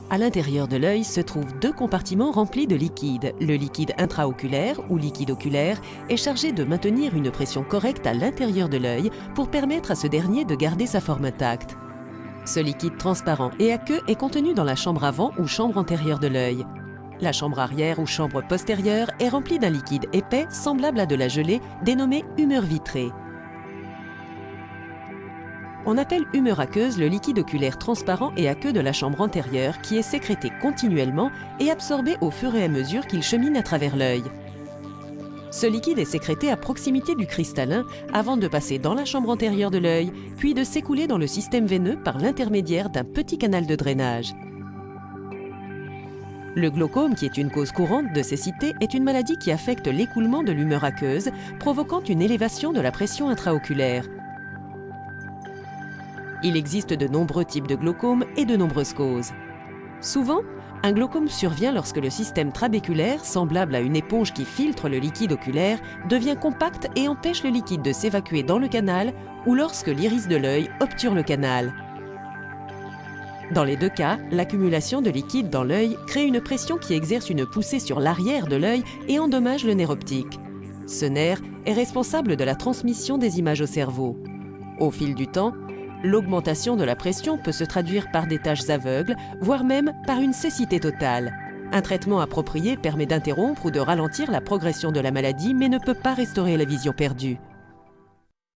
À l'intérieur de l'œil se trouvent deux compartiments remplis de liquide. Le liquide intraoculaire ou liquide oculaire est chargé de maintenir une pression correcte à l'intérieur de l'œil pour permettre à ce dernier de garder sa forme intacte. Ce liquide transparent et aqueux est contenu dans la chambre avant ou chambre antérieure de l'œil. La chambre arrière ou chambre postérieure est remplie d'un liquide épais semblable à de la gelée dénommé humeur vitrée. On appelle humeur aqueuse le liquide oculaire transparent et aqueux de la chambre antérieure qui est sécrété continuellement et absorbé au fur et à mesure qu'il chemine à travers l'œil. Ce liquide est sécrété à proximité du cristallin avant de passer dans la chambre antérieure de l'œil, puis de s'écouler dans le système veineux par l'intermédiaire d'un petit canal de drainage. Le glaucome, qui est une cause courante de cécité, est une maladie qui affecte l'écoulement de l'humeur aqueuse, provoquant une élévation de la pression intraoculaire. Il existe de nombreux types de glaucome et de nombreuses causes. Souvent, un glaucome survient lorsque le système trabéculaire, semblable à une éponge qui filtre le liquide oculaire, devient compact et empêche le liquide de s'évacuer dans le canal ou lorsque l'iris de l'œil obture le canal. Dans les deux cas, l'accumulation de liquide dans l'œil crée une pression qui exerce une poussée sur l'arrière de l'œil et endommage le nerf optique. Ce nerf est responsable de la transmission des images au cerveau. Au fil du temps, l'augmentation de la pression peut se traduire par des taches aveugles, voire même par une cécité totale. Un traitement approprié permet d'interrompre ou de ralentir la progression de la maladie, mais ne peut pas restaurer la vision perdue.